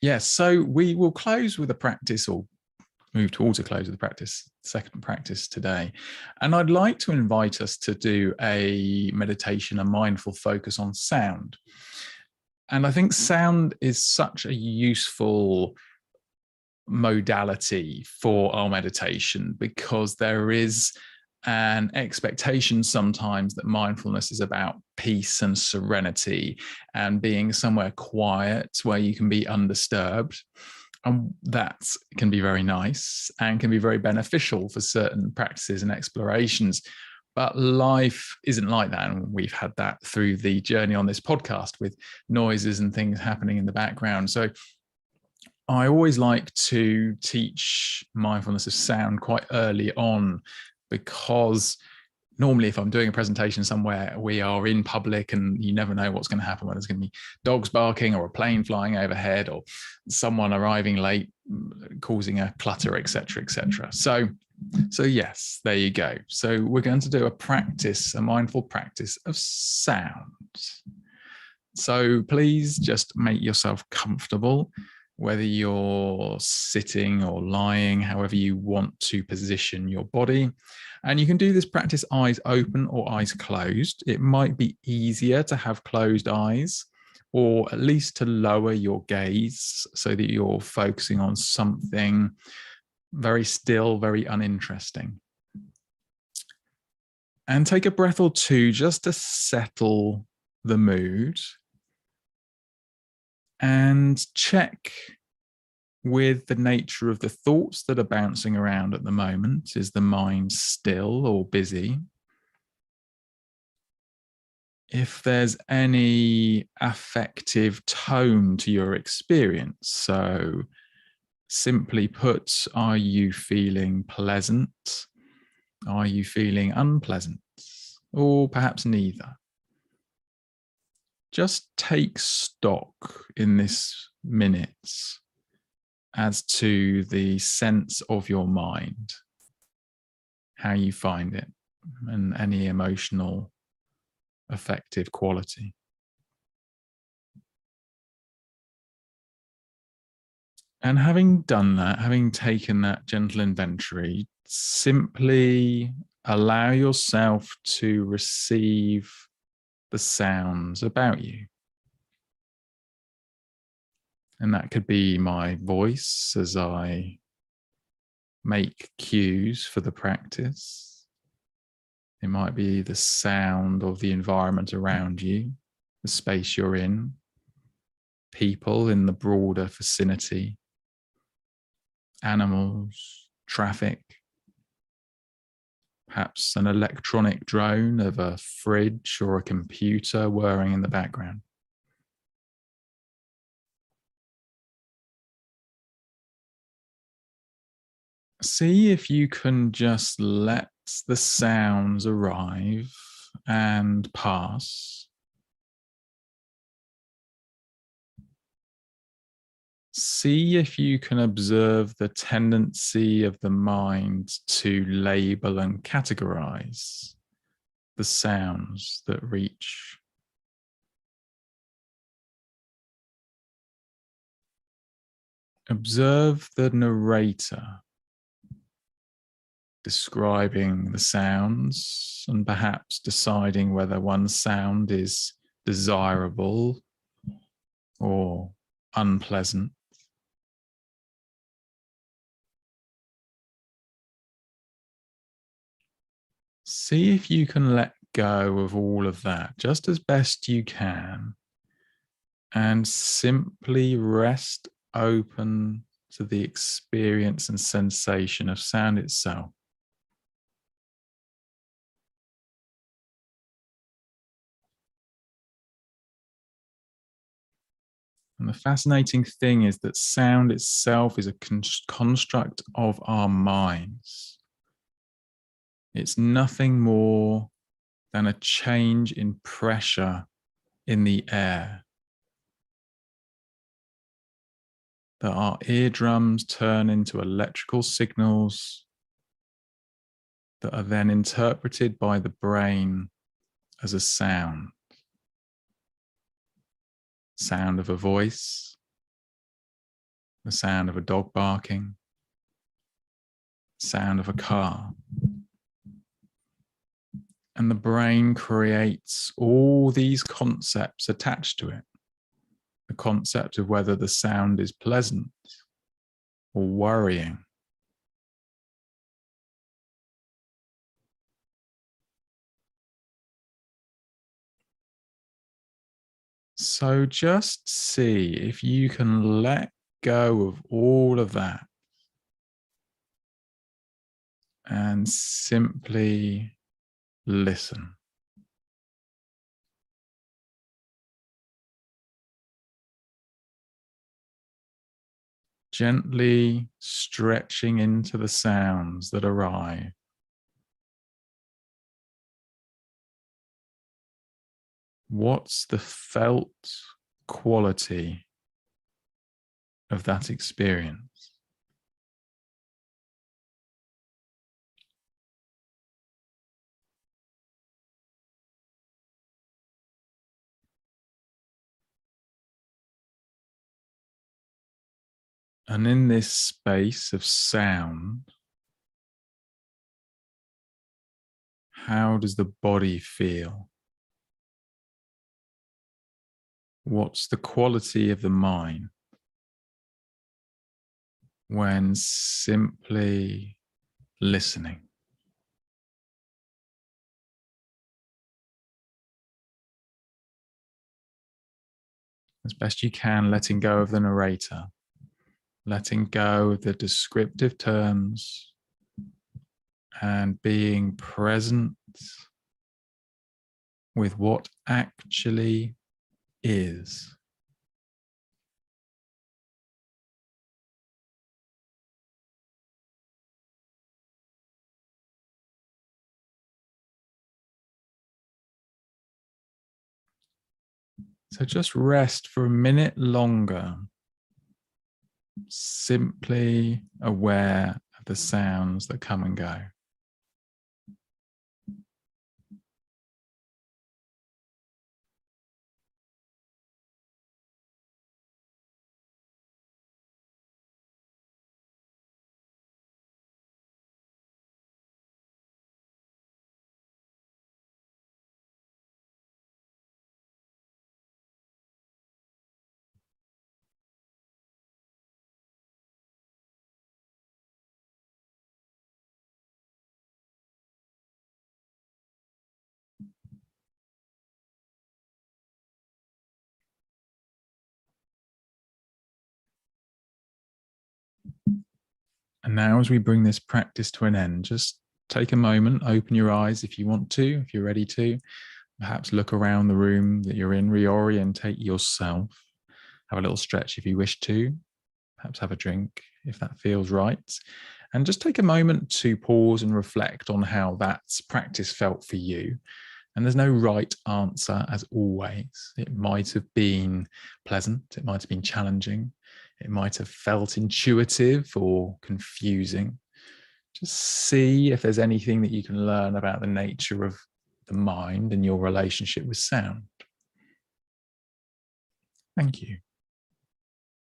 Yes, so we will close with a practice, or move towards a close of the practice, second practice today. And I'd like to invite us to do a meditation, a mindful focus on sound. And I think sound is such a useful modality for our meditation, because there is an expectation sometimes that mindfulness is about peace and serenity and being somewhere quiet where you can be undisturbed. And that can be very nice and can be very beneficial for certain practices and explorations. But life isn't like that. And we've had that through the journey on this podcast with noises and things happening in the background. So I always like to teach mindfulness of sound quite early on, because normally if I'm doing a presentation somewhere, we are in public and you never know what's going to happen, when there's going to be dogs barking or a plane flying overhead or someone arriving late causing a clutter, etc., etc. So yes, there you go. So we're going to do a practice, a mindful practice of sound. So please just make yourself comfortable, whether you're sitting or lying, however you want to position your body. And you can do this practice eyes open or eyes closed. It might be easier to have closed eyes, or at least to lower your gaze so that you're focusing on something very still, very uninteresting. And take a breath or two just to settle the mood. And check with the nature of the thoughts that are bouncing around at the moment. Is the mind still or busy? If there's any affective tone to your experience, so simply put, are you feeling pleasant? Are you feeling unpleasant? Or perhaps neither? Just take stock in this minute as to the sense of your mind, how you find it, and any emotional, affective quality. And having done that, having taken that gentle inventory, simply allow yourself to receive the sounds about you. And that could be my voice as I make cues for the practice. It might be the sound of the environment around you, the space you're in, people in the broader vicinity, animals, traffic, perhaps an electronic drone of a fridge or a computer whirring in the background. See if you can just let the sounds arrive and pass. See if you can observe the tendency of the mind to label and categorize the sounds that reach. Observe the narrator describing the sounds and perhaps deciding whether one sound is desirable or unpleasant. See if you can let go of all of that just as best you can, and simply rest open to the experience and sensation of sound itself. And the fascinating thing is that sound itself is a construct of our minds. It's nothing more than a change in pressure in the air. That our eardrums turn into electrical signals that are then interpreted by the brain as a sound. Sound of a voice, the sound of a dog barking, sound of a car. And the brain creates all these concepts attached to it. The concept of whether the sound is pleasant or worrying. So just see if you can let go of all of that and simply listen. Gently stretching into the sounds that arrive. What's the felt quality of that experience? And in this space of sound, how does the body feel? What's the quality of the mind when simply listening? As best you can, letting go of the narrator, letting go of the descriptive terms, and being present with what actually is. So just rest for a minute longer, simply aware of the sounds that come and go. And now, as we bring this practice to an end, just take a moment, open your eyes if you want to, if you're ready to. Perhaps look around the room that you're in, reorientate yourself. Have a little stretch if you wish to. Perhaps have a drink if that feels right. And just take a moment to pause and reflect on how that practice felt for you. And there's no right answer, as always. It might have been pleasant, it might have been challenging, it might have felt intuitive or confusing. Just see if there's anything that you can learn about the nature of the mind and your relationship with sound. Thank you.